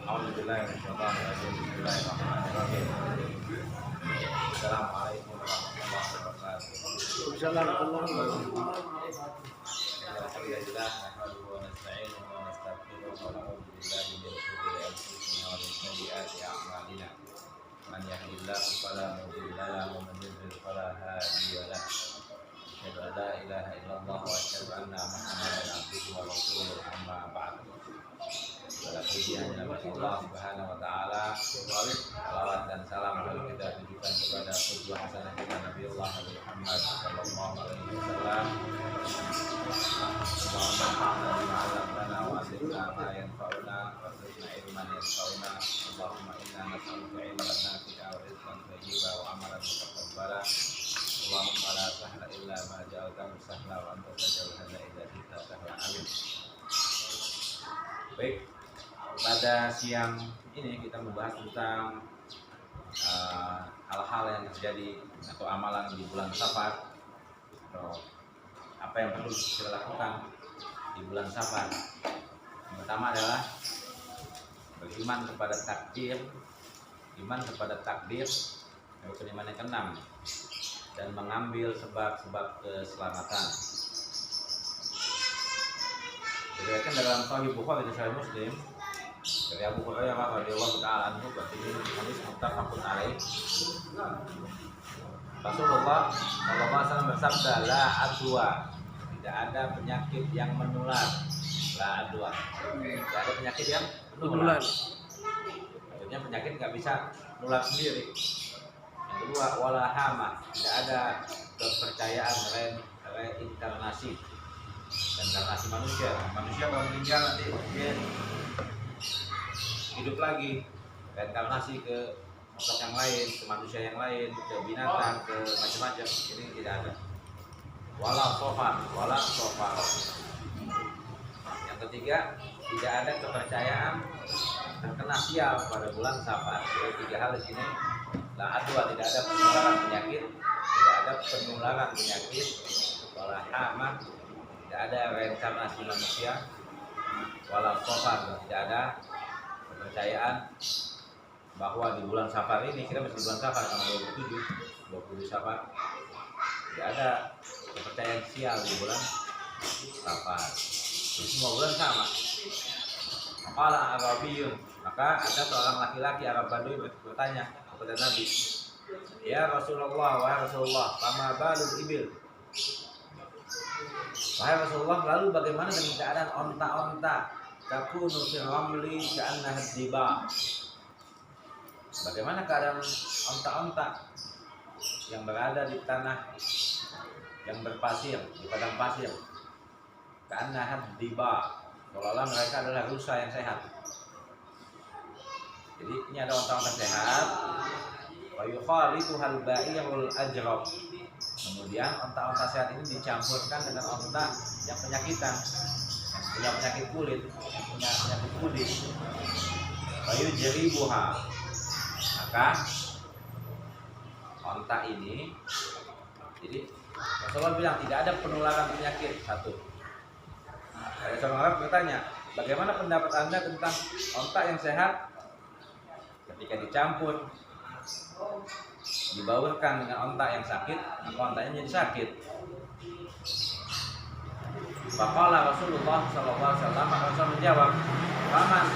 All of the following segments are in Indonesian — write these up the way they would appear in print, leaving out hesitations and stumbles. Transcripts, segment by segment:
Bismillahirrahmanirrahim. Assalamualaikum warahmatullahi wabarakatuh. Alhamdulillah, nahmaduhu wa nasta'inuhu wa nastaghfiruh wa na'udzu billahi min shururi anfusina wa min sayyiati a'malina. Man yahdihillahu fala mudilla lahu wa man yudlil fala hadiya lahu. Asyhadu an la ilaha illallah wa asyhadu anna Muhammadan abduhu wa rasuluh, amma ba'd. Segala puji hanya bagi Allah Subhanahu wa taala. Salawat dan salam lalu kita tujukan kepada pejuang hasanah kita Nabiullah Muhammad sallallahu alaihi wasallam. Allahumma inna ma'alamna wa 'allimna ma yanfa'una wa zidna ilman yanfa'una. Allahumma inna nas'aluka ilman nafi'a wa rizqan thayyiban wa amalan mutaqabbala. Allahumma la sahla illa ma ja'altahu sahla wa anta taj'alul hazana idza shi'ta sahla. Amin. Baik, pada siang ini kita membahas tentang hal-hal yang terjadi atau amalan di bulan Safar, atau apa yang perlu kita lakukan di bulan Safar. Yang pertama adalah beriman kepada takdir, iman kepada takdir, rukun iman yang keenam, dan mengambil sebab-sebab keselamatan. Diriwayatkan dalam Sahih Bukhari dan Sahih Muslim dari Abu Hurairah radhiyallahu taala anhu, bahwa ini hadis muttafaqun alaih. Rasulullah sallallahu alaihi wasallam bersabda, la adwa, tidak ada penyakit yang menular. La adwa, tidak ada penyakit yang menular. Maksudnya penyakit nggak bisa menular sendiri. Yang kedua, wala hama, tidak ada kepercayaan reinkarnasi dan karnasi manusia. Manusia kalau meninggal nanti dia hidup lagi, reinkarnasi ke sosok yang lain, ke manusia yang lain, ke binatang, ke macam-macam. Ini tidak ada. Wala sofa. Yang ketiga, tidak ada kepercayaan terkena sial pada bulan Safar. Jadi tiga hal di sini. La adwa, tidak ada penularan penyakit, wala hama, tidak ada reinkarnasi manusia, wala safar, tidak ada kepercayaan bahwa di bulan Safar ini, kita masih di bulan Safar tanggal 20 Safar, tidak ada kepercayaan sial di bulan Safar. Jadi semua bulan sama. Maqala Arabiyun, maka ada seorang laki-laki Arab Badui bertanya kepada Nabi, ya Rasulullah, wahai Rasulullah, fama balul ibil, wahai Rasulullah, lalu bagaimana dengan keadaan onta-onta, takunu fil ramli ka'annaha diba, bagaimana keadaan onta-onta yang berada di tanah yang berpasir, di padang pasir, ka'annaha diba, seolah-olah mereka adalah rusa yang sehat. Jadi ini ada onta-onta sehat, wa yukhalituhal ba'irul ajrab. Kemudian onta-onta sehat ini dicampurkan dengan onta yang penyakitan, yang punya penyakit kulit, yang punya penyakit kulit. Wa yujribuha. Maka onta ini, jadi Rasulullah bilang tidak ada penularan penyakit. Satu. Ada seorang Arab bertanya, bagaimana pendapat Anda tentang onta yang sehat? Ketika dicampur, dibaurkan dengan onta yang sakit, maka ontanya jadi sakit. Faqala Rasulullah sallallahu alaihi wasallam, maka Rasul menjawab, "Faman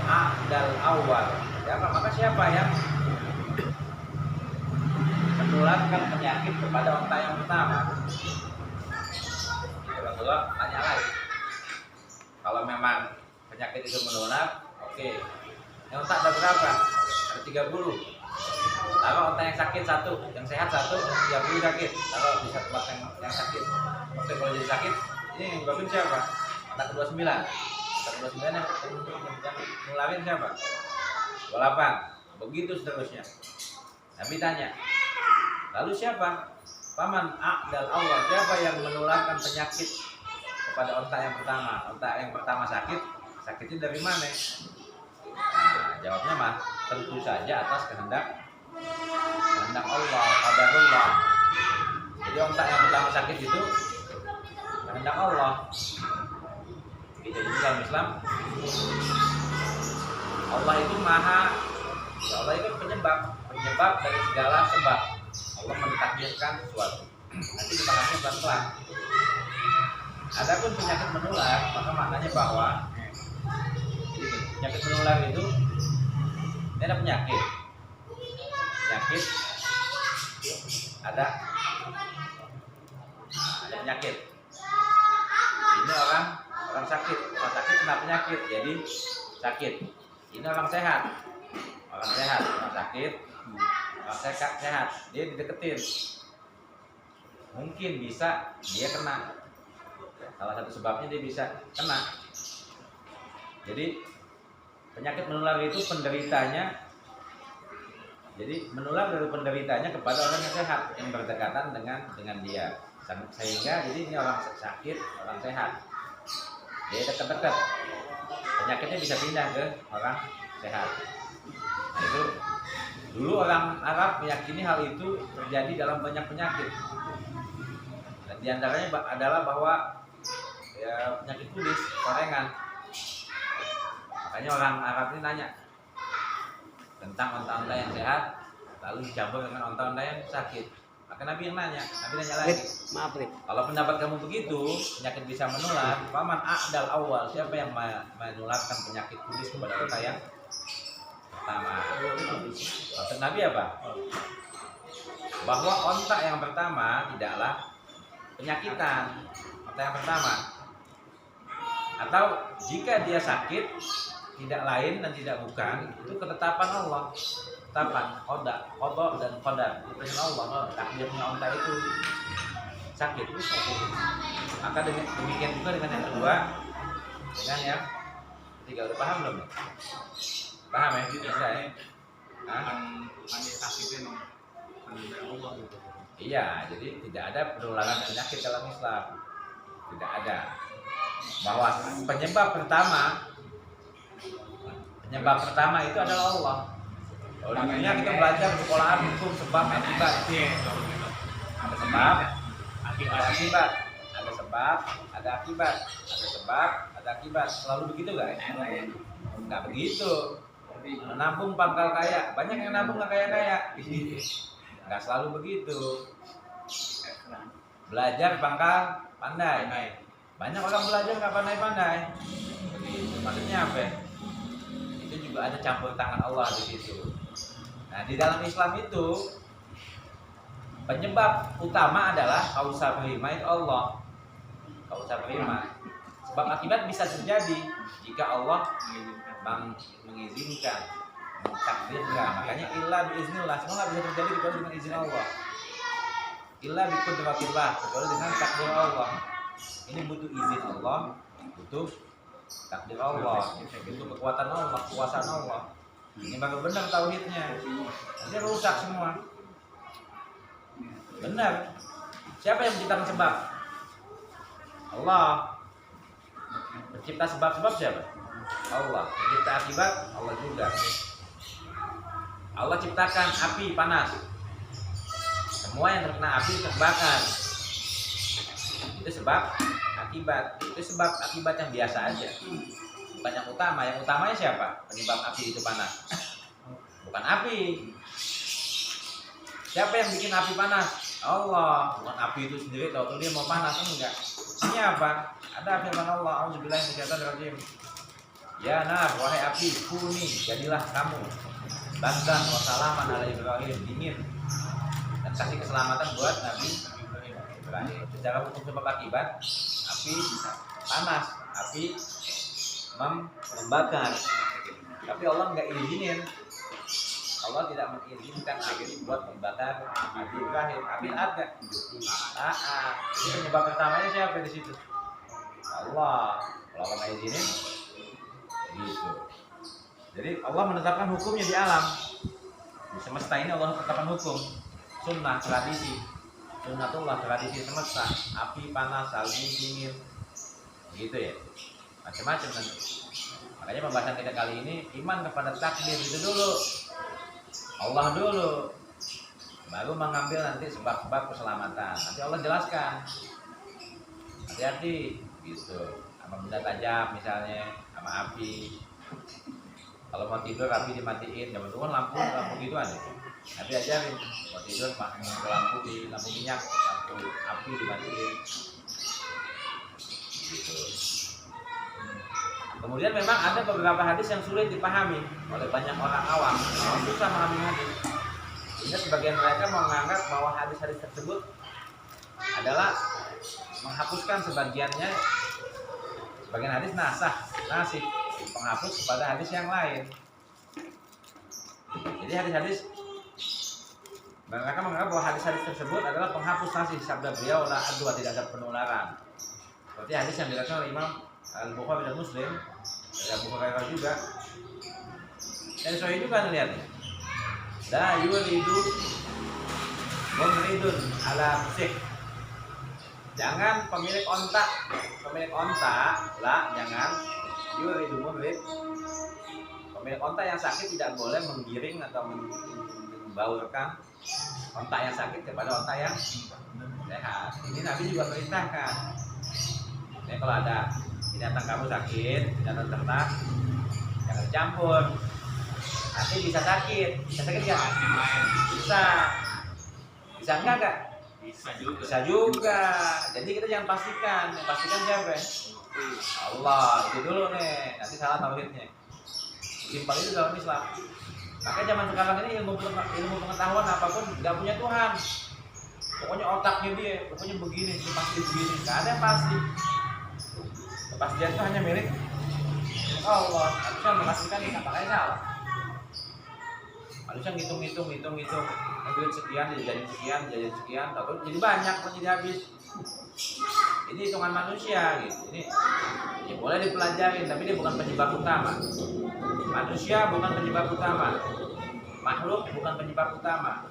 a'dal awal." Ya, maka siapa yang menularkan penyakit kepada onta yang pertama? Rasulullah tanya lagi. Kalau memang penyakit itu menular, oke. Yang onta ada berapa? Ada 30. Taruh onta yang sakit satu, yang sehat satu, 30 sakit. Taruh di satu tempat yang sakit. Oke, kalau jadi sakit, ini yang bagus siapa? Onta ke-29. Onta ke-29 yang nularin siapa? 28. Begitu seterusnya. Nabi tanya, lalu siapa? Paman a'dal awal, siapa yang menularkan penyakit kepada onta yang pertama? Onta yang pertama sakit, sakitnya dari mana? Nah, jawabnya mah tentu saja atas kehendak Allah, qadarullah. Jadi onta yang pertama sakit itu kehendak Allah. Jadi dalam Islam Allah itu maha, ya Allah itu penyebab dari segala sebab. Allah mentakdirkan sesuatu. Nanti dipahami pelan-pelan. Adapun penyakit menular, maka maknanya bahwa penyakit menular itu ini ada penyakit, ada penyakit. Ini orang sakit kena penyakit, jadi sakit. Ini orang sehat, orang sakit, orang sehat, dia dideketin, mungkin bisa dia kena. Salah satu sebabnya dia bisa kena. Jadi penyakit menular itu penderitanya, jadi menular dari penderitanya kepada orang yang sehat yang berdekatan dengan dia, sehingga jadi ini orang sakit, orang sehat, dia dekat-dekat, penyakitnya bisa pindah ke orang sehat. Nah, itu dulu orang Arab meyakini hal itu terjadi dalam banyak penyakit, dan diantaranya adalah bahwa ya penyakit kudis, korengan. Makanya orang Arab ini nanya tentang onta-onta yang sehat lalu dicampur dengan onta-onta yang sakit. Maka Nabi yang nanya lagi. Maaf, Rip. Kalau pendapat kamu begitu, penyakit bisa menular, paman a'dal awal, siapa yang menularkan penyakit kudis kepada kita yang pertama? Maksud Nabi apa? Bahwa onta yang pertama tidaklah penyakitan, onta yang pertama. Atau jika dia sakit, tidak lain dan tidak bukan, itu ketetapan Allah, ketetapan qada dan qadar, itu Allah, takdirnya onta itu sakit. Maka demikian juga dengan yang kedua, dengan yang ketiga. Udah paham belum? Paham ya? Bisa ya? Iya, jadi tidak ada penularan penyakit dalam Islam, tidak ada. Bahwa penyebab pertama itu adalah Allah. Kalau di dunia kita belajar sekolahan hukum sebab akibat. Ada sebab, ada akibat, ada sebab, ada akibat, ada sebab, ada akibat. Selalu begitu gak? Nggak begitu. Menabung pangkal kaya, banyak yang nabung nggak kaya. Nggak selalu begitu. Belajar pangkal pandai. Banyak orang belajar nggak pandai-pandai. Maksudnya apa? Itu juga ada campur tangan Allah di situ. Nah, di dalam Islam itu penyebab utama adalah kausa prima itu Allah. Kausa prima. Sebab akibat bisa terjadi jika Allah mengizinkan, mentakdirkan. Makanya illa biiznillah, semua nggak bisa terjadi kecuali dengan izin Allah. Illa biqudratillah, kecuali dengan takdir Allah. Ini butuh izin Allah, butuh takdir Allah, butuh kekuatan Allah, kekuasaan Allah. Ini baru benar tauhidnya. Nanti rusak semua. Benar. Siapa yang menciptakan sebab? Allah. Pencipta sebab-sebab siapa? Allah. Pencipta akibat Allah juga. Allah ciptakan api panas. Semua yang terkena api terbakar. Itu sebab akibat. Itu sebab akibat yang biasa aja. Bukan yang utama. Yang utamanya siapa? Penyebab api itu panas. Bukan api. Siapa yang bikin api panas? Allah. Bukan api itu sendiri tahu dia mau panas, enggak. Ini apa? Ada firman Allah, auzubillahi minasyaitonir rajim. Ya nar, wahai api, kuni, jadilah kamu bardan wa salaman ala Ibrahim, dingin dan kasih keselamatan buat Nabi Ibrahim. Secara hukum sebab akibat, api panas, api membakar. Tapi Allah nggak izinin. Allah tidak mengizinkan api buat membakar Nabi Ibrahim. Api ada. Jadi penyebab pertamanya siapa di situ? Allah. Kalau Allah nggak izinin, gitu. Jadi Allah menetapkan hukumnya di alam. Di semesta ini Allah menetapkan hukum. Sunnah, tradisi. Sunnatullah, tradisi semesta. Api, panas, salju, dingin. Gitu ya. Macam-macam nanti. Makanya pembahasan kita kali ini iman kepada takdir itu dulu. Allah dulu, baru mengambil nanti sebab-sebab keselamatan. Nanti Allah jelaskan. Hati-hati, gitu. Sama benda tajam misalnya, sama api. Kalau mau tidur api dimatiin, zaman dulu kan lampu gitu aja. Tapi ajarin mau tidur pakai lampu minyak, lampu api dimatiin. Gitu. Kemudian memang ada beberapa hadis yang sulit dipahami oleh banyak orang awam. Susah memahami hadis. Sehingga sebagian mereka menganggap bahwa hadis-hadis tersebut adalah menghapuskan sebagiannya. Sebagian hadis nasih, penghapus kepada hadis yang lain. Jadi hadis-hadis mereka menganggap bahwa hadis-hadis tersebut adalah penghapus nasih sabda beliau la adwa, tidak ada penularan. Seperti hadis yang diriwayatkan oleh Imam Al-Bukhari dan Muslim, dari Abu Hurairah juga. Dan sahih juga lihatnya. La yuridu mumridun ala musik. Jangan pemilik onta lah, jangan yuridu mumrid. Pemilik onta yang sakit tidak boleh menggiring atau membaurkan onta yang sakit kepada onta yang sehat. Ini Nabi juga perintahkan. Jadi kalau ada binatang kamu sakit, binatang ternak, jangan dicampur. Nanti bisa sakit nggak? Bisa enggak? Bisa juga. Jadi kita jangan pastikan, yang pastikan siapa? Allah. Itu dulu nih, nanti salah tauhidnya. Simpel itu dalam Islam. Makanya zaman sekarang ini ilmu pengetahuan apapun nggak punya Tuhan. Pokoknya otaknya dia, pokoknya begini, pasti begini. Nggak ada yang pasti. Kepastian itu hanya milik Allah. Harusnya memastikan ini apakah salah. Harusnya ngitung. Duit sekian, jadi sekian, atau jadi banyak, jadi habis. Ini hitungan manusia gitu. Ini ya boleh dipelajarin, tapi dia bukan penyebab utama. Manusia bukan penyebab utama. Makhluk bukan penyebab utama.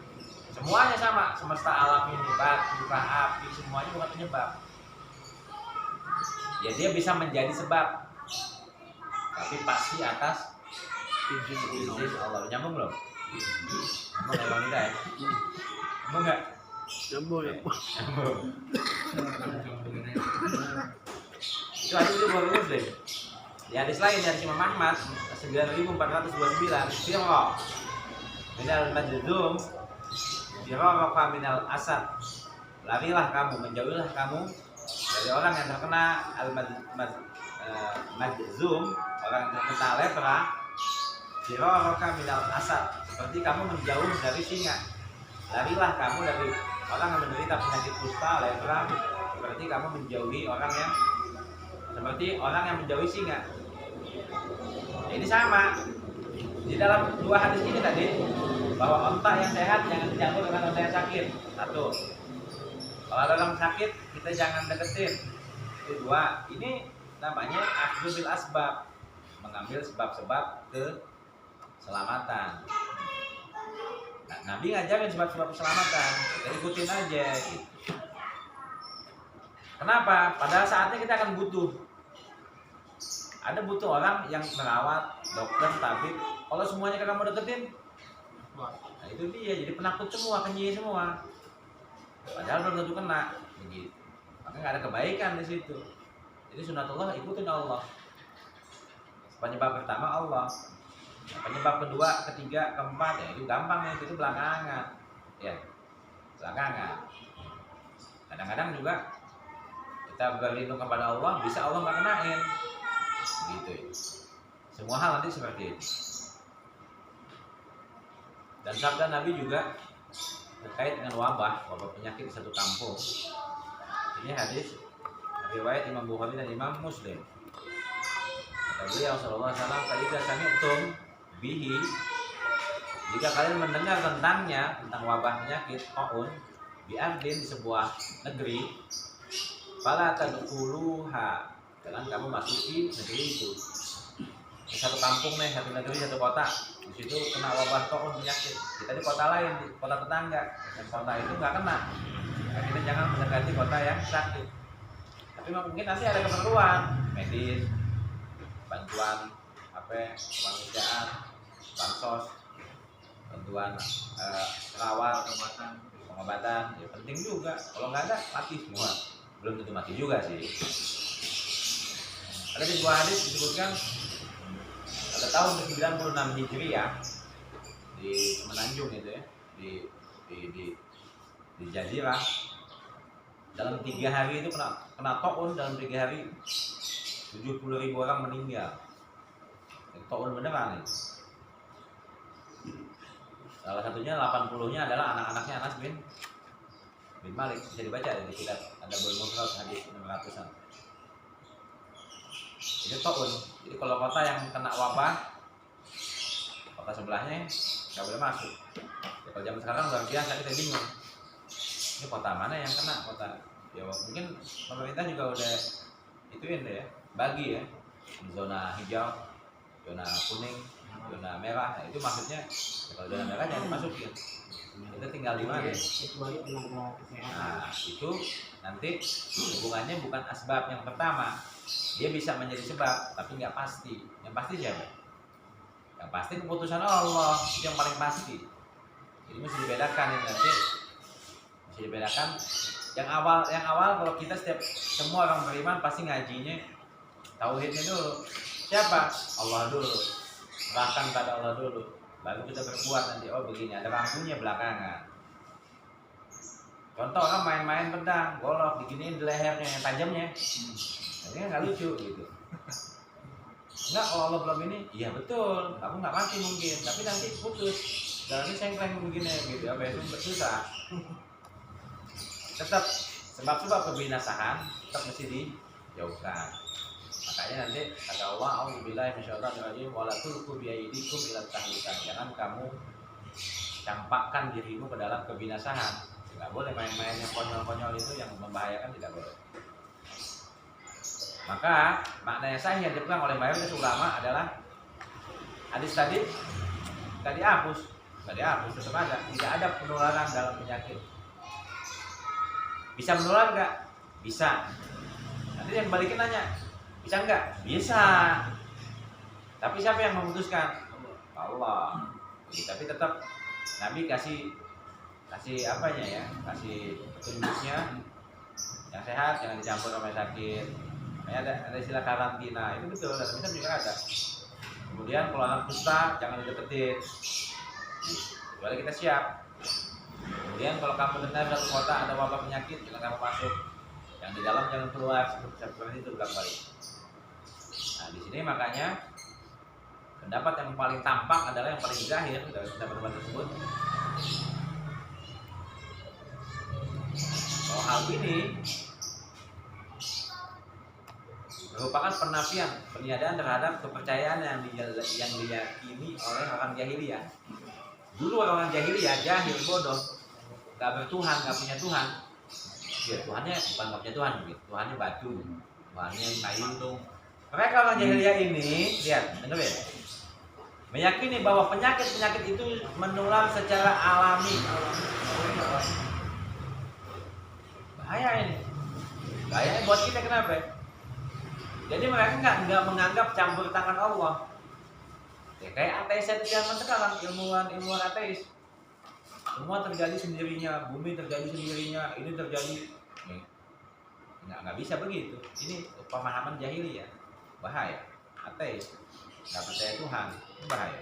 Semuanya sama, semesta alam ini, batu, api, semuanya bukan penyebab. Ya dia bisa menjadi sebab, tapi pasti atas izin Allah. Nyambung belum? Nyambung ya Bang Ida ya? Nyambung nggak? Nyambung ya. Itu hadis itu Bukhari Muslim. Di hadis lain dari Imam Ahmad 9429, firqa minal majzum, firqa minal asad. Larilah kamu, menjauhilah kamu dari orang yang terkena majzum, orang yang terkena lepra. Firqa minal asad, seperti kamu menjauh dari singa. Larilah kamu dari orang yang menderita penyakit kusta, lepra, seperti kamu menjauhi orang yang menjauhi singa. Ini sama. Di dalam dua hadis ini tadi, bahwa onta yang sehat jangan dicampur dengan onta yang sakit. Satu. Kalau ada orang sakit, kita jangan deketin. Itu dua. Ini namanya akhdhu bil asbab, mengambil sebab-sebab keselamatan. Nah, Nabi ngajarin sebab-sebab keselamatan, kita ikutin aja gitu. Kenapa? Pada saatnya kita akan butuh. Ada butuh orang yang merawat, dokter, tabib. Kalau semuanya kamu deketin, nah itu dia, jadi penakut semua, kenyih semua. Padahal belum tentu kena, begitu. Maka nggak ada kebaikan di situ. Jadi sunatullah ikutin Allah. Penyebab pertama Allah. Penyebab kedua, ketiga, keempat, ya itu gampang ya, itu belakangan. Ya, belakangan. Kadang-kadang juga kita berlindung kepada Allah, bisa Allah nggak kenain. Gitu ya. Semua hal nanti seperti itu. Dan sabda Nabi juga terkait dengan wabah penyakit di satu kampung. Ini hadis riwayat Imam Bukhari dan Imam Muslim. Kata beliau sallallahu alaihi wasallam, "Fa sami'tum bihi", jika kalian mendengar tentangnya, tentang wabah penyakit qaun bi ardin, di sebuah negeri, fala tadkhuluha, jangan kamu masuki negeri itu. Satu kampung nih, satu negeri, satu kota, di situ kena wabah qaun penyakit. Kita di kota lain, di kota tetangga, dan kota itu nggak kena. Nah, kita jangan mendekati kota yang sakit. Tapi mungkin nanti ada keperluan medis, bantuan kemanusiaan, bansos, bantuan perawat, pengobatan, ya penting juga. Kalau nggak ada, mati semua. Belum tentu mati juga sih. Ada di sebuah hadis disebutkan, kata tahun ke-96 Hijriah di Semenanjung itu ya, di Jazirah, dalam 3 hari itu kena taun. Dalam 3 hari 70.000 orang meninggal. Taun beneran itu. Salah satunya 80-nya adalah anak-anaknya Anas bin Malik. Bisa dibaca di kitab Adabul Mufrad hadis 600-an. Itu taun. Jadi kalau kota yang kena wabah, kota sebelahnya nggak boleh masuk. Ya, kalau zaman sekarang luar biasa, kita bingung. Ini kota mana yang kena? Kota Jawa. Mungkin pemerintah juga udah ituin deh ya, bagi ya, zona hijau, zona kuning, zona merah. Nah, itu maksudnya kalau zona merah jangan dimasukin. Kita tinggal di mana? Nah, itu nanti hubungannya bukan asbab yang pertama. Dia bisa menjadi sebab, tapi nggak pasti. Yang pasti siapa? Yang pasti keputusan Allah, itu yang paling pasti. Jadi mesti dibedakan ini nanti. Mesti dibedakan. Yang awal kalau kita semua orang beriman pasti ngajinya tauhidnya dulu. Siapa? Allah dulu. Serahkan pada Allah dulu. Baru kita berbuat nanti. Oh begini, ada rampunya belakangan. Contoh orang main-main pedang, golok, diginiin di lehernya yang tajamnya. Ini nggak lucu gitu. Enggak, kalau Allah belum ini, iya betul, kamu nggak mati mungkin, tapi nanti putus. Jalannya sengkleng begini gitu ya, besok susah. Tetap sebab-sebab kebinasaan tetap mesti dijauhkan. Makanya nanti kata Allah, auzubillahi minasyaitonir rajim, wala tulqu biaydikum ila tahlukah. Jangan kamu campakkan dirimu ke dalam kebinasaan. Tidak boleh main-main yang konyol-konyol itu yang membahayakan, tidak boleh. Maka makna yang sahih yang dipegang oleh mayoritas ulama adalah hadis tadi dihapus, tetap ada, tidak ada penularan dalam penyakit. Bisa menular nggak? Bisa. Nanti yang balikin nanya, bisa nggak? Bisa. Tapi siapa yang memutuskan? Allah. Tapi tetap Nabi kasih apanya ya? Kasih petunjuknya yang sehat, jangan dicampur sama sakit. Ada istilah karantina, itu betul, dalam Islam juga ada. Kemudian kalau anak kusta jangan dideketin, kecuali kita siap. Kemudian kalau kamu dengar satu kota ada wabah penyakit, jangan kamu masuk. Yang di dalam jangan keluar, seperti itu bolak-balik. Nah di sini makanya pendapat yang paling tampak adalah yang paling zahir dari pendapat tersebut. Bahwa hal ini merupakan peniadaan terhadap kepercayaan yang diyakini oleh orang jahiliyah. Dulu orang jahiliyah jahil, bodoh, nggak bertuhan, nggak punya Tuhan. Ya Tuhannya bukan nggak punya Tuhan, gitu. Tuhannya batu, Tuhannya kayu tuh. Mereka orang jahiliyah ini, lihat, dengar ya, meyakini bahwa penyakit itu menular secara alami. Bahaya ini. Bahaya buat kita, kenapa? Jadi mereka nggak menganggap campur tangan Allah. Ya, kayak ateis di zaman sekarang, ilmuwan ateis. Semua terjadi sendirinya, bumi terjadi sendirinya, ini terjadi. Nggak bisa begitu. Ini pemahaman jahiliyah, bahaya. Ateis, nggak percaya Tuhan, itu bahaya.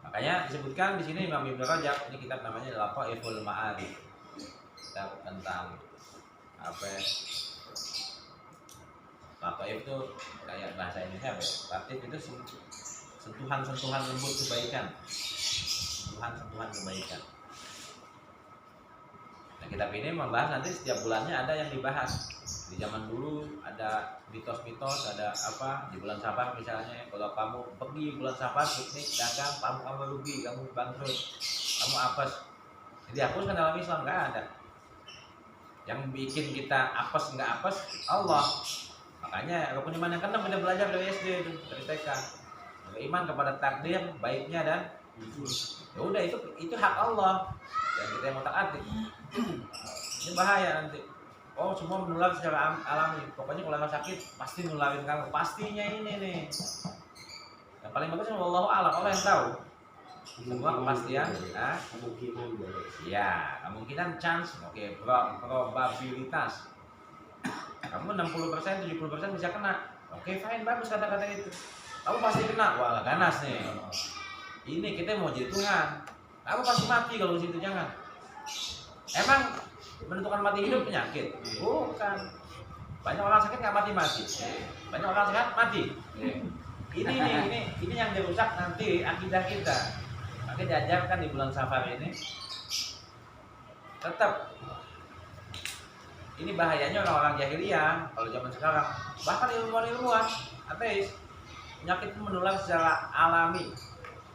Makanya disebutkan di sini Imam Ibnu Rajab, ini kitab namanya Lataiful Ma'arif. Kitab tentang apa? Lataif itu kayak bahasa Indonesia apa ya? Latif itu sentuhan lembut kebaikan. Sentuhan kebaikan. Nah, kitab ini membahas nanti setiap bulannya ada yang dibahas. Di zaman dulu ada mitos-mitos, ada apa di bulan Safar misalnya, kalau kamu pergi bulan Safar piknik dagang, kamu rugi, kamu bangkrut, kamu apes. Jadi hapuskan dalam Islam, nggak ada. Yang bikin kita apes nggak apes Allah. Makanya rukun iman yang keenam kita belajar dari SD itu, dari TK. Beriman kepada takdir baiknya dan ya udah itu hak Allah dan kita yang mau taati. Ini bahaya nanti. Oh semua menular secara alami. Pokoknya kalau sakit pasti nularin kamu. Pastinya ini nih. Yang paling bagus wallahu a'lam, Allah yang tahu. Semua kepastian. Kemungkinan boleh. Ya kemungkinan chance. Oke, probabilitas. Kamu 60%, 70% bisa kena. Oke, fine, bagus kata-kata itu. kamu pasti kena, wah ganas nih. Ini kita mau jadi Tuhan, kamu pasti mati kalau di situ, jangan. Emang menentukan mati hidup penyakit? Bukan. Banyak orang sakit nggak mati-mati, banyak orang sehat mati. Ini yang dirusak nanti akidah kita. Maka diajarkan di bulan Safar ini tetap. Ini bahayanya orang-orang jahiliyah kalau zaman sekarang, bahkan ilmuwan-ilmuwan ateis, penyakit itu menular secara alami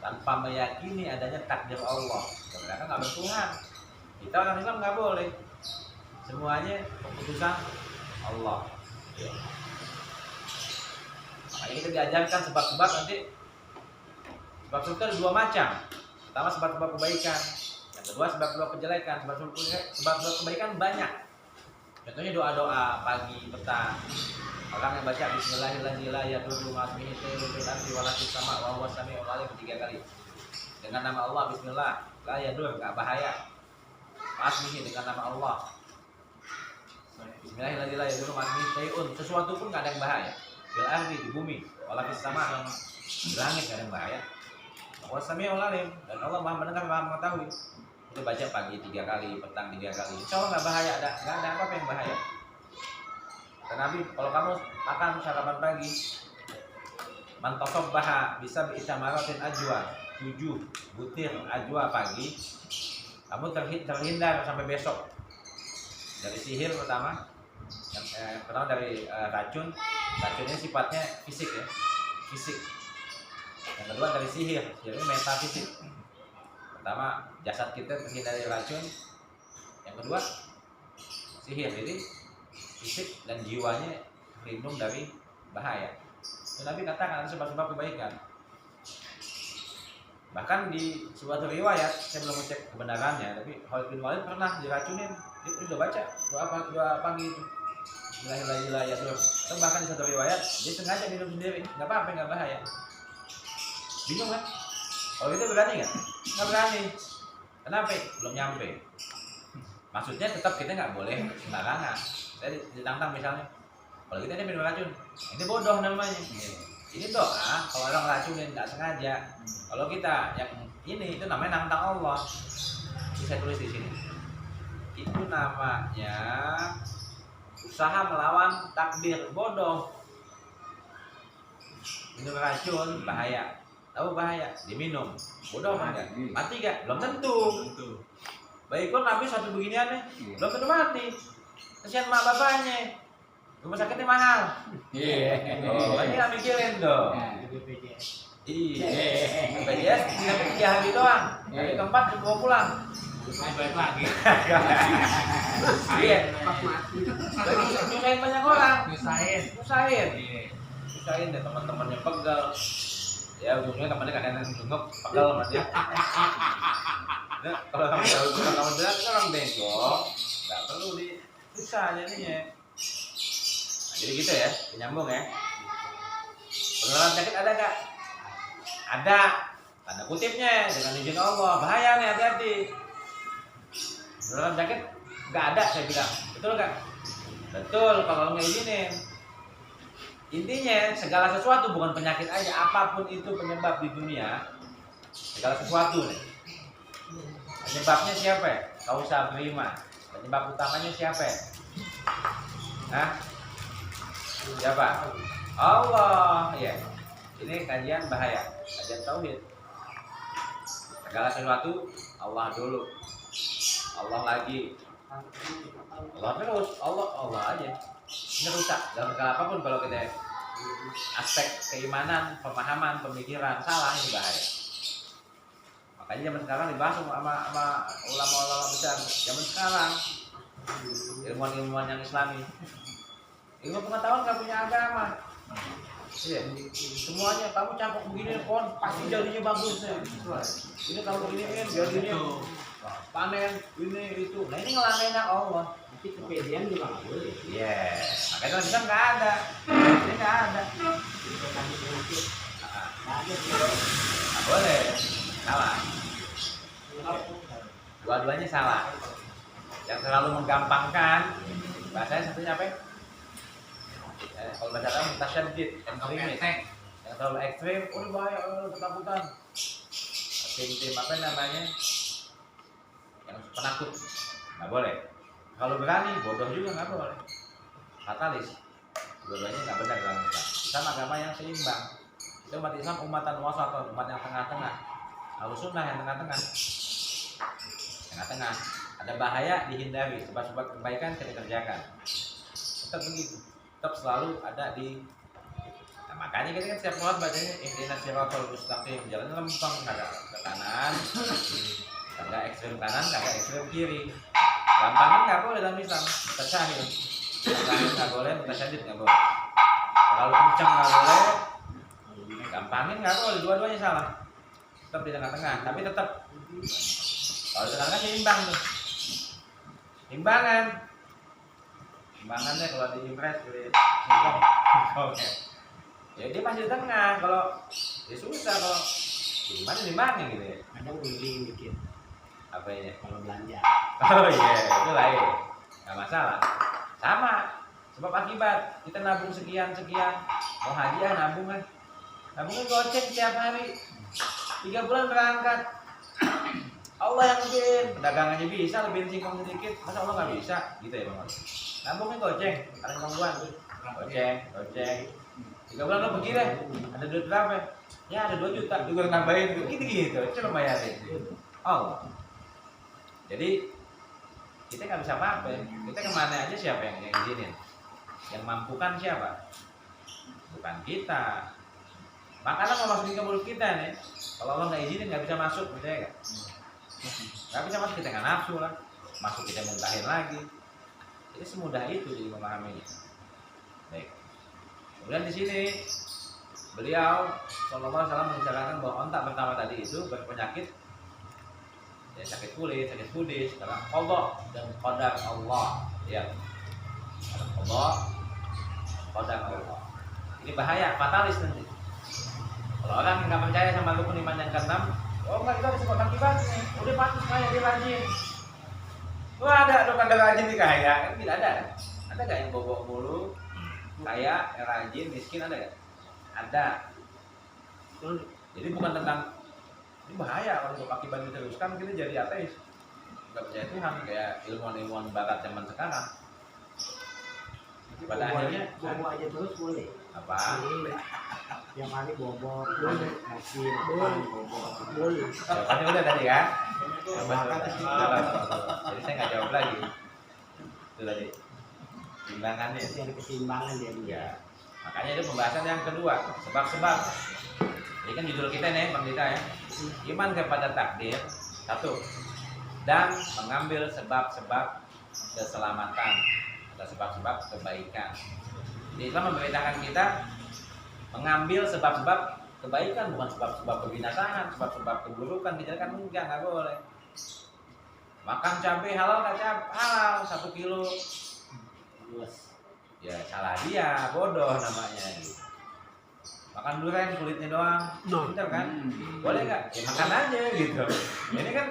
tanpa meyakini adanya takdir Allah. Mereka nggak bertuhan. Kita orang Islam nggak boleh. Semuanya keputusan Allah. Makanya kita diajarkan sebab-sebab nanti. Sebab-sebab itu ada dua macam. Pertama sebab-sebab kebaikan, yang kedua sebab-sebab kejelekan. Sebab-sebab kebaikan banyak. Contohnya doa-doa pagi, petang. Orang yang baca Bismillahirrahmanirrahim sama wa sami'ul alim 3 kali. Dengan nama Allah Bismillah, la yadur, enggak bahaya. Asmihi dengan nama Allah. Bismillahirrahmanirrahim. Sesuatu pun enggak ada yang bahaya. Bil ardi di bumi, wala fis sama di langit enggak ada yang bahaya. Wa sami'ul alim, dan Allah Maha mendengar, Maha mengetahui. Kita baca pagi 3 kali, petang 3 kali. Insya Allah nggak bahaya, nggak ada apa-apa yang bahaya. Kata Nabi, kalau kamu makan sarapan pagi, mantosok baha bisa bi'tamaratin ajwa, 7 butir ajwa pagi, kamu terhindar sampai besok dari sihir pertama. Yang pertama dari racun. Racunnya sifatnya fisik ya, fisik. Yang kedua dari sihir, sihirnya metafisik. Pertama, jasad kita terhindar dari racun. Yang kedua, sihir. Jadi fisik dan jiwanya terlindung dari bahaya. Dan Nabi katakan ada sebab-sebab kebaikan. Bahkan di suatu riwayat, saya belum ngecek kebenarannya, tapi Khalid bin Walid pernah diracunin. Dia sudah baca doa pagi itu. Bismillahirrahmanirrahim. Dan bahkan di satu riwayat, dia sengaja minum sendiri. Nggak apa-apa, nggak bahaya. Bingung kan? Kalau itu berani nggak? Nggak berani. Kenapa? Belum nyampe. Maksudnya tetap kita nggak boleh sembarangan. Saya ditantang misalnya, kalau kita ini minum racun, ini bodoh namanya. Ini doa kalau orang racunin nggak sengaja. Kalau kita yang ini itu namanya nantang Allah. Ini saya tulis di sini. Itu namanya usaha melawan takdir, bodoh. Minum racun bahaya. Tahu bahaya, diminum. Bodoh kan enggak? Mati enggak? Belum tentu. Baik kok Nabi satu beginian nih, belum tentu mati. Kesian mak bapaknya. Rumah sakitnya mahal. Oh, ini nggak mikirin dong. Iya. BPJS tapi 3 hari doang. Hari keempat dibawa pulang. Balik lagi. Iya. Lagi nyusahin banyak orang. Nyusahin. Nyusahin deh teman-temannya pegal. Ya ujungnya temannya kadang jenguk pegal sama dia. Nah, kalau kamu tahu kamu bilang itu orang bengkok, nggak perlu diperiksa jadinya. Nah, jadi gitu ya, penyambung ya. Penularan penyakit ada nggak? Ada. Tanda kutipnya dengan izin Allah, bahaya nih, hati-hati. Penularan penyakit nggak ada, saya bilang. Betul nggak? Betul, kalau nggak izinin. Intinya segala sesuatu bukan penyakit aja, apapun itu penyebab di dunia, segala sesuatu nih. Penyebabnya siapa? Kausa prima. Penyebab utamanya siapa? Hah? Siapa? Allah. Ya. Ini kajian bahaya, kajian tauhid. Segala sesuatu Allah dulu, Allah lagi, Allah terus, Allah aja. Ini rusak dalam segala apapun. Kalau kita aspek keimanan, pemahaman, pemikiran salah, ini bahaya. Makanya zaman sekarang dibahas sama ulama-ulama besar zaman sekarang, ilmuwan-ilmuwan yang Islami. Ilmu pengetahuan nggak punya agama. Iya, semuanya kamu campur begini pohon pasti jadinya bagus ya. Ini kalau begini jadinya panen ini itu. Nah ini ngelanggain Allah. Tapi kepedean juga nggak boleh. Iya, makanya kita nggak ada. Ini nggak ada. Nggak boleh. Salah. Dua-duanya salah. Yang terlalu menggampangkan, bahasanya satunya apa? Kalau bahasa Arab mutasyadid, ekstremis. Yang terlalu ekstrim, oh bahaya, ketakutan. Tim-tim apa namanya? Yang penakut, nggak boleh. Kalau berani, bodoh juga nggak boleh. Fatalis, dua-duanya nggak benar dalam Islam. Islam agama yang seimbang. Itu umat Islam umatan wasaton, umat yang tengah-tengah. Ahlussunnah yang tengah-tengah. Tengah-tengah. Ada bahaya dihindari, sebab-sebab kebaikan kita kerjakan. Tetap begitu. Tetap selalu ada di. Nah, makanya kita kan setiap sholat bacanya ihdinas siratal mustaqim, jalan lempeng, kagak ke kanan, kagak ekstrem kanan, kagak ekstrem kiri. Gampangin nggak boleh dalam Islam, mutasyahid. Gampangin nggak boleh, mutasyadid nggak boleh. Terlalu kencang nggak boleh, gampangin nggak boleh, dua-duanya salah. Tetap di tengah-tengah, tapi tetap kalau di tengah-tengah seimbang tuh. Imbangan. Imbangannya kalau di impres di singkong. Ya dia masih di tengah, kalau ya susah kalau gimana imbangnya gitu ya. Kadang guling dikit Apa ini? kalau belanja. Oh iya, itu lain. Nggak masalah. Sama. Sebab akibat kita nabung sekian-sekian. Mau haji ya nabung kan. Nabungnya goceng setiap hari. 3 bulan berangkat. Allah yang lebih pedagangannya bisa lebihin singkong sedikit, masa Allah nggak bisa gitu ya bang? Nabungnya goceng, kalian gangguan, goceng. 3 bulan lo pergi deh, ada duit berapa? Ya ada 2 juta, juga nambahin gitu, coba bayarin. Allah. Jadi kita nggak bisa apa-apa, kita kemana aja siapa yang izinin? Yang mampukan siapa? Bukan kita. Makanan mau masukin ke mulut kita nih, kalau Allah nggak izinin nggak bisa masuk, percaya nggak? Nggak bisa masuk, kita nggak nafsu lah, masuk kita muntahin lagi. Jadi semudah itu jadi memahaminya. Baik. Kemudian di sini beliau Sallallahu Alaihi Wasallam menceritakan bahwa ontak pertama tadi itu berpenyakit, ya sakit kulit, sakit kudis, karena qada dan qadar Allah, ya. Qadar Allah. Ini bahaya, fatalis nanti. Kalau orang yang nggak percaya sama rukun iman yang ke-6, oh enggak, kita disebut akibat nih, udah pantas kaya, dia rajin. Wah ada dong ada rajin nih kaya, kan tidak ada. Ada nggak yang bobok mulu, kaya, rajin, miskin, ada nggak? Ada. Jadi bukan tentang ini bahaya kalau untuk akibat diteruskan kita jadi ateis, nggak percaya Tuhan kayak ilmuwan-ilmuwan barat zaman sekarang. Pada akhirnya bobo aja terus boleh. apa? Yang hari bobok, nasi, makan bobok, boleh. Jawabannya udah tadi kan? Jadi saya nggak jawab lagi. Itu tadi timbangannya. Ada keseimbangan dia. Ya. Makanya itu pembahasan yang kedua, sebab-sebab. Ini kan judul kita nih, Bang Dita ya. Iman kepada takdir, 1. Dan mengambil sebab-sebab keselamatan atau sebab-sebab kebaikan. Jadi Islam memberitakan kita mengambil sebab-sebab kebaikan, bukan sebab-sebab kebinasaan, sebab-sebab keburukan, kejelekan nggak boleh. Makan cabai halal nggak halal 1 kilo. Ya salah dia, bodoh namanya. Makan durian kulitnya doang, pintar kan? Boleh nggak? Ya makan aja gitu. Ini kan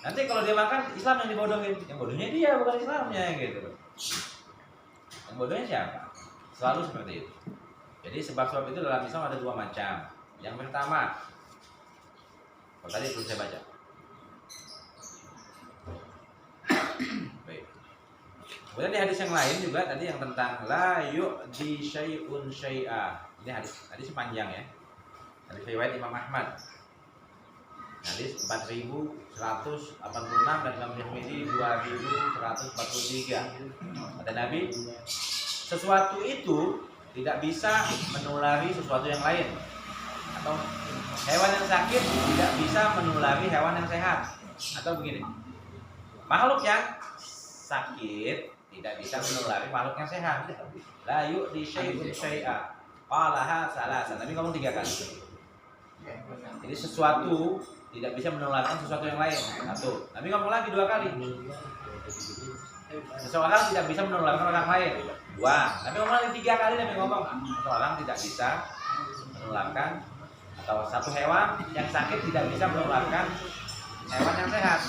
nanti kalau dia makan Islam yang dibodohin, yang bodohnya dia bukan Islamnya gitu. Yang bodohnya siapa? Selalu seperti itu. Jadi sebab-sebab itu dalam Islam ada 2 macam. Yang pertama, kalau tadi belum saya baca. Baik. Kemudian di hadis yang lain juga tadi yang tentang la yu'di syai'un syai'a. Ini hadis panjang ya. Hadis riwayat Imam Ahmad. Hadis 4186 dan Imam Tirmidzi 2143. Kata Nabi, sesuatu itu tidak bisa menulari sesuatu yang lain, atau hewan yang sakit tidak bisa menulari hewan yang sehat, atau begini, makhluk yang sakit tidak bisa menulari makhluk yang sehat. La yu'di syai'un syai'a. Qalaha salasan. Nabi ngomong 3 kali. Jadi sesuatu tidak bisa menularkan sesuatu yang lain. 1. Nabi ngomong lagi 2 kali. Seseorang tidak bisa menularkan orang lain. 2. Nabi ngomong lagi 3 kali. Nabi ngomong seseorang tidak bisa menularkan, atau satu hewan yang sakit tidak bisa menularkan hewan yang sehat.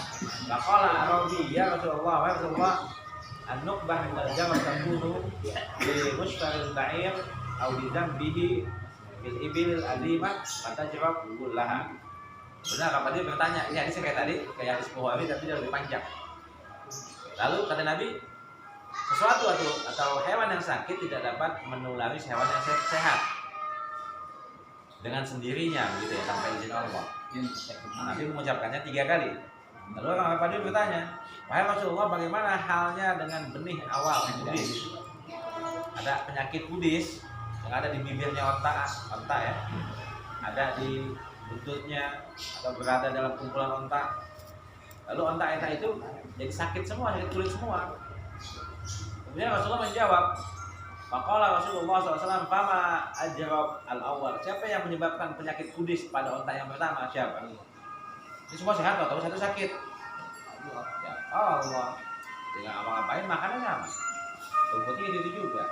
Maqala Arabi, ya Rasulullah, wa Rasulullah, an-nuqbah min al-jamal takunu bi mushtaril ba'ir aw bi dhanbihi fil ibil adimah fatajrab kullaha. Benar apa dia bertanya? Ini hadis kayak tadi, kayak hadis Bukhari tapi dia lebih panjang. Lalu kata Nabi, sesuatu atau hewan yang sakit tidak dapat menulari hewan yang sehat dengan sendirinya, begitu ya, tanpa izin Allah. Nabi mengucapkannya 3 kali. Lalu orang Arab bertanya, wahai Rasulullah, bagaimana halnya dengan benih awal kudis? Ada penyakit kudis yang ada di bibirnya onta ya, ada di buntutnya atau berada dalam kumpulan onta. Lalu onta itu jadi sakit semua, jadi kulit semua. Kemudian Rasulullah menjawab, maqala Rasulullah SAW, fama ajrab al-awwal. Siapa yang menyebabkan penyakit kudis pada onta yang pertama? Siapa? Ini semua sehat atau satu sakit? Ya Allah. Tinggal apa-apain makannya sama. Rumputnya itu juga.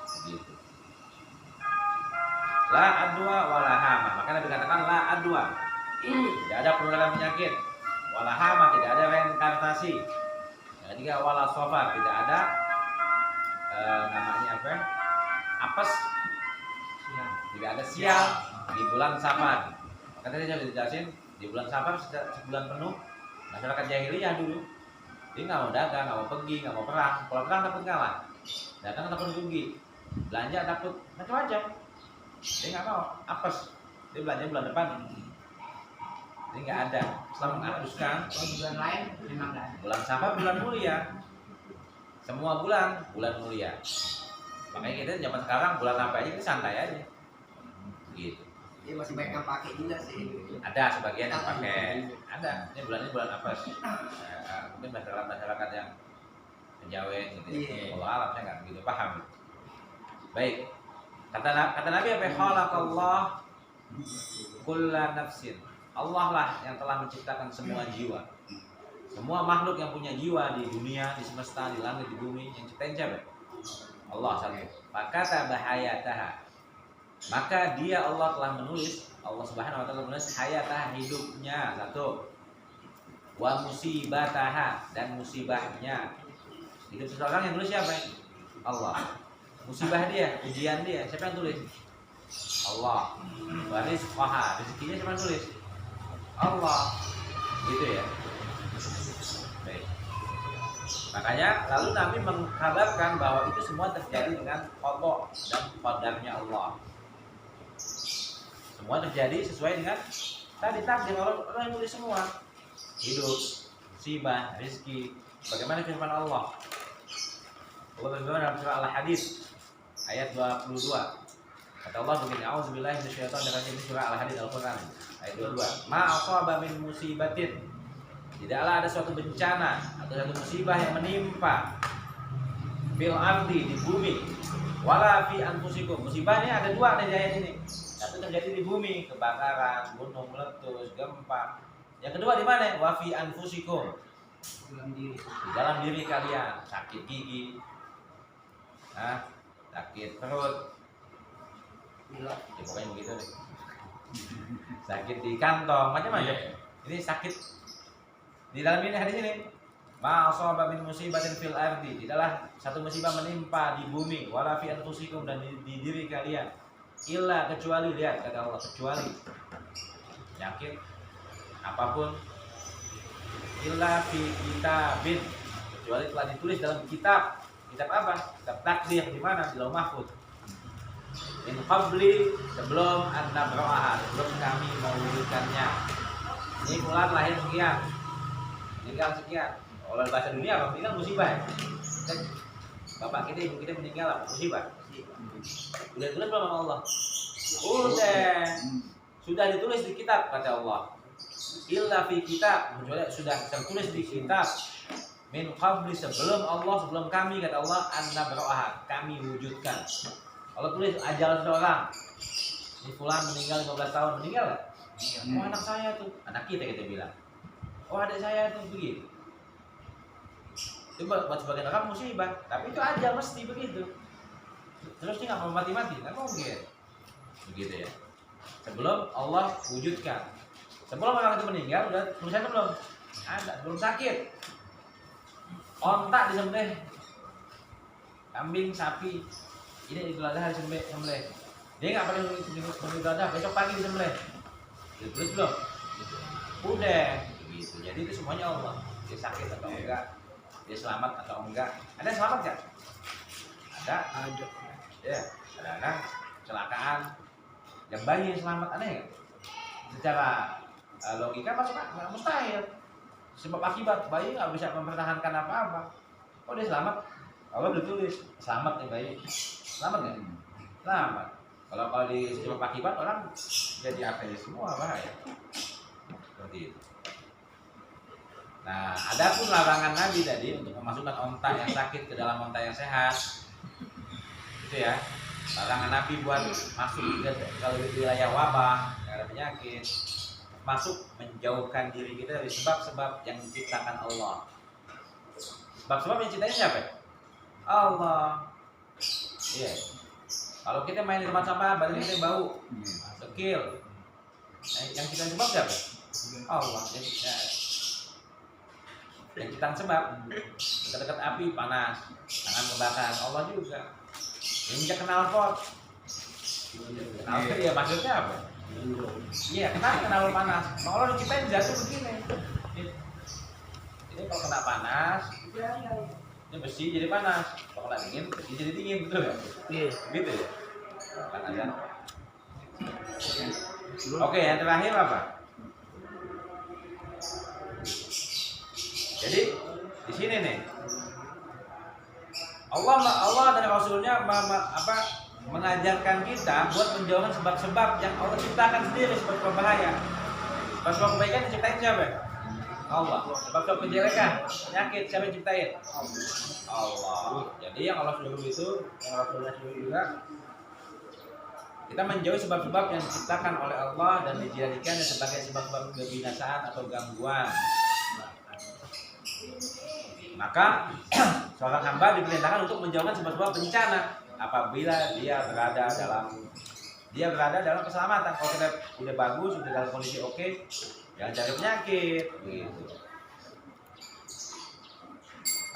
Begitu. La adwa wala hama. Maka Nabi katakan la adwa. Tidak ada penularan penyakit. Wala hama, tidak ada reinkarnasi. Yang ketiga wala sofa, tidak ada namanya apa? Apes. Tidak ada sial di bulan Safar. Maka tadi saya sudah jelasin, di bulan Safar sebulan penuh masyarakat jahiliyah dulu. Dia nggak mau dagang, nggak mau pergi, nggak mau perang. Kalau perang takut kalah, dagang takut rugi, belanja takut macam-macam. Dia nggak mau, apes. Dia belanja bulan depan. Ini nggak ada. Islam menghapuskan. Bulan lain memang nggak ada. Bulan Safar bulan mulia. Semua bulan mulia. Makanya kita zaman sekarang bulan apa aja kita santai aja. Gitu. Dia masih banyak yang pakai juga sih. Ada sebagian yang pakai. Ada. Ini bulan apa sih? Mungkin masyarakat yang penjawet gitu. Kalau alam saya nggak begitu paham. Baik. Kata Nabi apa? Khalaqallah kulla nafsin. Allah lah yang telah menciptakan semua jiwa. Semua makhluk yang punya jiwa di dunia, di semesta, di langit, di bumi, yang ciptain siapa? Allah satu. Maka bahayataha. Maka dia Allah telah menulis, Allah Subhanahu wa taala menulis hayataha, hidupnya satu. Wa musibataha, dan musibahnya. Hidup seseorang yang tulis siapa? Allah. Musibah dia, ujian dia, siapa yang tulis? Allah. Wa rizqaha, rezekinya siapa yang tulis? Allah. Gitu ya. Baik. Makanya lalu Nabi mengkabarkan bahwa itu semua terjadi dengan qada dan qadarnya Allah. Semua terjadi sesuai dengan tadi takdir Allah yang tulis semua. Hidup, musibah, rezeki. Bagaimana firman Allah? Allah berfirman dalam surah Al-Hadid ayat 22. Kata Allah begini, a'udzubillahi minasyaitonir rajim, surah Al-Hadid Al-Qur'an ayat 22. Ma asaba min musibatin. Tidaklah ada suatu bencana atau satu musibah yang menimpa fil ardi, di bumi, wala fi anfusikum. Musibah ini ada dua di ayat ini. Satu terjadi di bumi, kebakaran, gunung meletus, gempa. Yang kedua di mana? Wa fi anfusikum. Di dalam diri kalian, sakit gigi, sakit perut, ya pokoknya begitu deh. Sakit di kantong, macam-macam. Ini sakit di dalam ini hadis ini. Ma asaba min musibatin fil ardi. Tidaklah satu musibah menimpa di bumi, wala fi anfusikum, dan di diri kalian. Illa, kecuali, lihat kata Allah, kecuali penyakit apapun, illa fi kitabin, kecuali telah ditulis dalam kitab. Kitab apa? Kitab takdir, di mana? Di Lauh Mahfuz. Min qabli, sebelum an-nabra'ah, sebelum kami mewujudkannya. Ini fulan lahir sekian, meninggal sekian. Kalau bahasa dunia apa? Meninggal musibah ya? Bapak kita, ibu kita meninggal apa? Musibah. Udah ditulis belum sama Allah? Udah. Sudah ditulis di kitab kata Allah. Illa fi kitab, sudah tertulis di kitab. Min qabli, sebelum Allah, sebelum kami kata Allah, an-nabra'ah, kami wujudkan. Allah tulis ajal seorang. Ini fulan meninggal 15 tahun, meninggal enggak? Oh, anak saya tuh, anak kita bilang. Oh, adik saya tuh begitu. Itu buat sebagian orang musibah, tapi itu ajal mesti begitu. Terus dia nggak mau mati-mati, nggak mungkin. Begitu ya. Sebelum Allah wujudkan. Sebelum orang itu meninggal, udah tulisannya belum? Ada, belum sakit. Ontak disembelih, kambing, sapi, ini Idul Adha disembelih. Dia nggak perlu beribadah, besok pagi disembelih. Terus belum? Udah, gitu. Jadi itu semuanya Allah. Dia sakit atau enggak, dia selamat atau enggak. Ada yang selamat nggak? Ada. Ya, kadang-kadang kecelakaan. Yang bayi yang selamat ada nggak? Secara logika masuk nggak mustahil. Sebab akibat bayi nggak bisa mempertahankan apa-apa. Oh dia selamat? Allah udah tulis selamat nih bayi. Selamat nggak? Selamat. Kalau di sebab akibat orang jadi apa semua bahaya. Seperti itu. Nah, ada pun larangan Nabi tadi untuk memasukkan onta yang sakit ke dalam onta yang sehat. Itu ya. Larangan Nabi buat masuk ke kalau di wilayah wabah, ada penyakit, masuk menjauhkan diri kita dari sebab-sebab yang diciptakan Allah. Sebab-sebab yang diciptakan siapa? Allah. Iya. Kalau kita main di tempat sampah, badan kita bau, sekil. Yang kita sebab siapa? Allah. Yang kita sebab dekat-dekat api panas, tangan kebakar, Allah juga. Yang bisa kenal pot. Kenal ya maksudnya apa? Iya, kenal panas. Kalau diciptain jatuh begini. Ini kalau kena panas, ini besi jadi panas. Kalau kena dingin, besi jadi dingin, betul ya? Iya. Gitu ya. Kan. Oke, yang terakhir apa? Jadi di sini nih Allah dan Rasulnya mengajarkan kita buat menjauhkan sebab-sebab yang Allah ciptakan sendiri sebab bahaya. Sebab kebaikan diciptain siapa? Allah. Sebab kejelekan, penyakit siapa yang ciptain? Allah. Jadi yang Allah suruh itu, yang Rasulnya suruh juga, kita menjauhi sebab-sebab yang diciptakan oleh Allah dan dijadikannya sebagai sebab-sebab kebinasaan atau gangguan. Maka seorang hamba diperintahkan untuk menjauhkan sebab-sebab bencana apabila dia berada dalam keselamatan. Kalau kita udah bagus, udah dalam kondisi oke, jangan cari penyakit, begitu.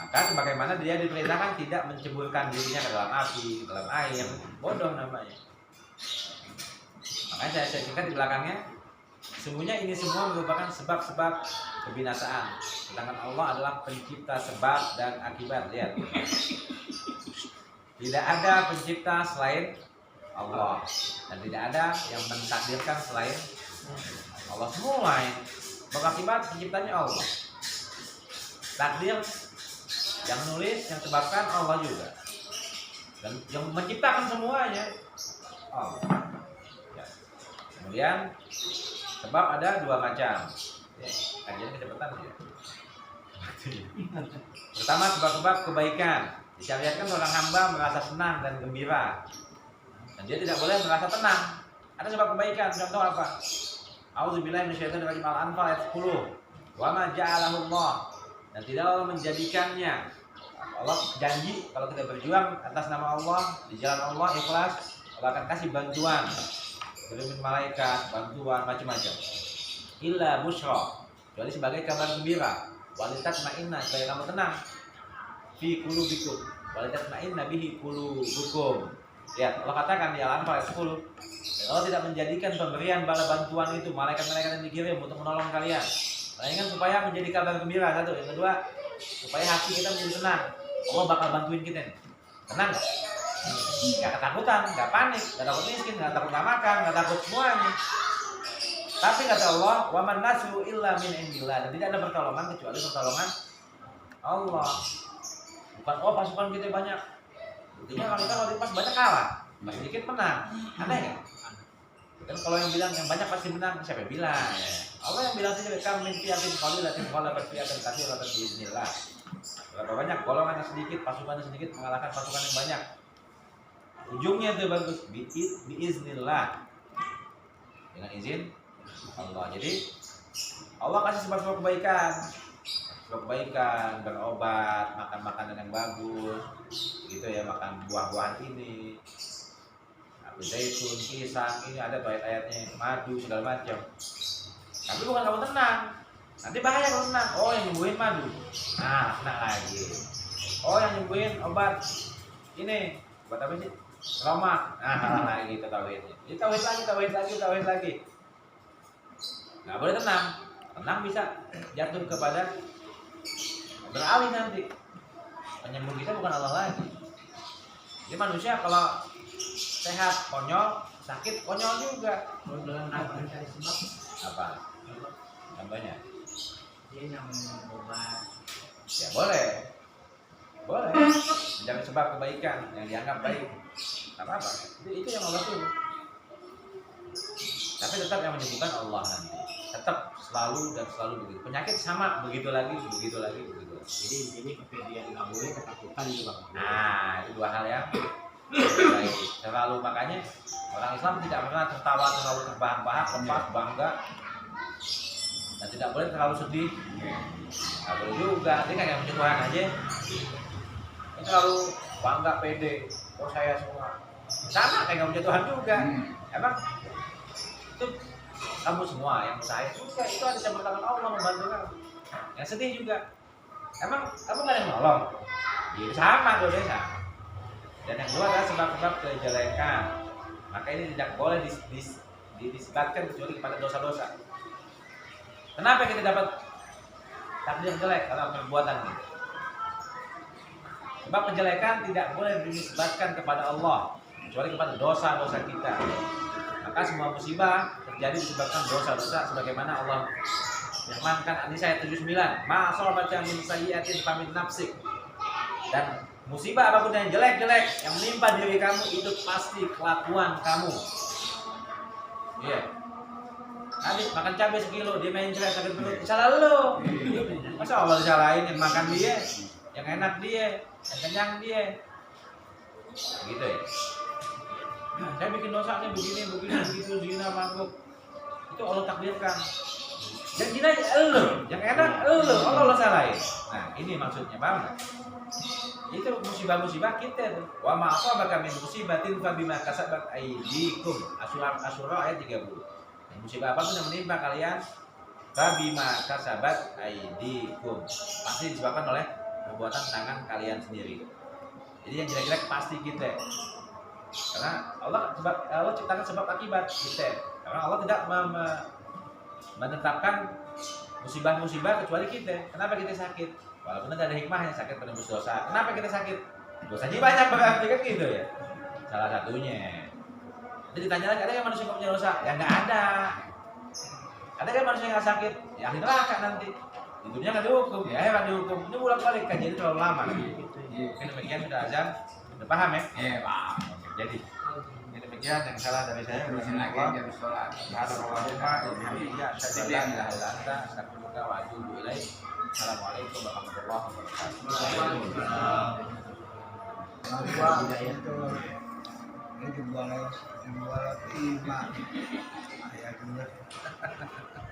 Maka sebagaimana dia diperintahkan tidak menceburkan dirinya ke dalam api, ke dalam air, bodoh namanya. Makanya saya singkat di belakangnya, sesungguhnya ini semua merupakan sebab-sebab kebinasaan. Sedangkan Allah adalah pencipta sebab dan akibat. Lihat, tidak ada pencipta selain Allah dan tidak ada yang mentakdirkan selain Allah. Semua berakibat penciptanya Allah. Takdir yang nulis, yang sebabkan Allah juga, dan yang menciptakan semuanya Allah. Ya. Kemudian sebab ada dua macam. Kajian kecepatan ya. Pertama, sebab-sebab kebaikan. Disyariatkan seorang hamba merasa senang dan gembira, dan dia tidak boleh merasa tenang. Ada sebab kebaikan. Contoh apa? A'udzubillahi minasyaitonir rajim. Al-Anfal ayat 10. Wa ma ja'alahu Allah, dan tidak Allah menjadikannya. Allah janji kalau kita berjuang atas nama Allah, di jalan Allah ikhlas, Allah akan kasih bantuan, kirim malaikat, bantuan macam-macam. Illa busyra, kecuali sebagai kabar gembira. Walitatma'inna, supaya kamu tenang. Fi qulubikum, walitatma'inna bihi qulubukum. Ya, Allah katakan di Al-Anfal ayat 10. Dan Allah tidak menjadikan pemberian bala bantuan itu malaikat-malaikat yang dikirim untuk menolong kalian, melainkan supaya menjadi kabar gembira. Satu, yang kedua, supaya hati kita menjadi tenang. Allah bakal bantuin kita nih. Tenang nggak? Nggak ketakutan, nggak panik, nggak takut miskin, nggak takut nggak makan, nggak takut semuanya. Tapi kata Allah, wa man nasru illa min indillah, dan tidak ada pertolongan kecuali pertolongan Allah. Bukan pasukan kita banyak. Buktinya kalau kita waktu pas banyak kalah, pas sedikit menang. Aneh nggak? Kan kalau yang bilang yang banyak pasti menang, siapa yang bilang? Ya. Allah yang bilang saja, kam min fi'atin qalilatin qalabat fi'atan katsiratan biiznillah. Berapa banyak golongan yang sedikit, pasukan yang sedikit mengalahkan pasukan yang banyak. Ujungnya itu bagus, biiznillah. Dengan izin Allah. Jadi Allah kasih sebab-sebab kebaikan. Sebab kebaikan, berobat, makan makanan yang bagus, gitu ya, makan buah-buahan ini, apel zaitun, pisang, ini ada tuh ayat-ayatnya, madu segala macam. Tapi bukan kamu tenang, nanti bahaya kalau tenang. Oh yang nyembuhin madu, nah tenang lagi. Oh yang nyembuhin obat ini, obat apa sih? Roma, nah salah lagi kita tauhidnya. Jadi tauhid lagi. Nggak boleh tenang. Tenang bisa jatuh kepada beralih nanti. Penyembuh kita bukan Allah lagi. Jadi manusia kalau sehat konyol, sakit konyol juga. Kalau dalam Al-Quran cari sebab Apa? Contohnya? dia yang obat. Ya boleh. Boleh. Mencari sebab kebaikan yang dianggap baik. Tak apa-apa. Itu yang Allah suruh. Tapi tetap yang menyembuhkan Allah nanti. Tetap selalu dan selalu begitu. Penyakit sama begitu lagi. Jadi ini kejadian nggak boleh ketakutan juga. Nah, itu dua hal yang baik. Terlalu makanya orang Islam tidak pernah tertawa terlalu terbahak-bahak, lepas, bangga, dan tidak boleh terlalu sedih. Nggak boleh juga. Dia kayak yang punya Tuhan aja. Ini terlalu bangga, pede. Oh saya semua. Sama kayak nggak punya Tuhan juga. Emang itu kamu semua yang saya juga itu ada campur tangan Allah membantu kamu. Yang sedih juga. Emang kamu nggak ada yang nolong? Ya, sama dua desa. Dan yang kedua adalah sebab-sebab kejelekan. Maka ini tidak boleh disebabkan kecuali kepada dosa-dosa. Kenapa kita dapat takdir jelek karena perbuatan ini? Sebab kejelekan tidak boleh dinisbatkan kepada Allah kecuali kepada dosa-dosa kita. Maka semua musibah terjadi disebabkan dosa-dosa sebagaimana Allah firmankan An-Nisa ayat 79, ma asabaka min sayyi'atin famin nafsik. Dan musibah apapun yang jelek-jelek yang menimpa diri kamu itu pasti kelakuan kamu. Iya. Tadi makan cabai sekilo, dia main jelek sakit perut, salah lu. Masa Allah disalahin yang makan dia, yang enak dia, yang kenyang dia. Gitu ya. Saya bikin dosanya begini, begitu, zina, mabuk. Itu Allah takdirkan. Yang zina elu, yang enak elu, Allah salahin. Nah, ini maksudnya, paham enggak? Itu musibah-musibah kita tuh. Wa ma asabaka min musibatin fa bima kasabat aydikum. Asyura ayat 30. Musibah apapun yang menimpa kalian fa bima kasabat aydikum. Pasti disebabkan oleh perbuatan tangan kalian sendiri. Jadi yang jelek-jelek pasti kita. Karena Allah ciptakan sebab akibat kita. Karena Allah tidak menetapkan musibah-musibah kecuali kita. Kenapa kita sakit? Walaupun ada hikmahnya, sakit penembus dosa. Kenapa kita sakit? Dosanya banyak berarti kan gitu ya. Salah satunya. Jadi ditanya lagi, ada yang manusia punya dosa? Ya nggak ada. Ada yang manusia nggak sakit? Ya di neraka nanti. Di dunia nggak dihukum. Ya nggak dihukum. Ini bolak-balik kajian terlalu lama. Mungkin demikian sudah azan. Udah paham ya? Iya, paham. Jadi demikian yang salah dari saya. Assalamualaikum warahmatullahi wabarakatuh. Ini dibuang lewat 5 ayat 2.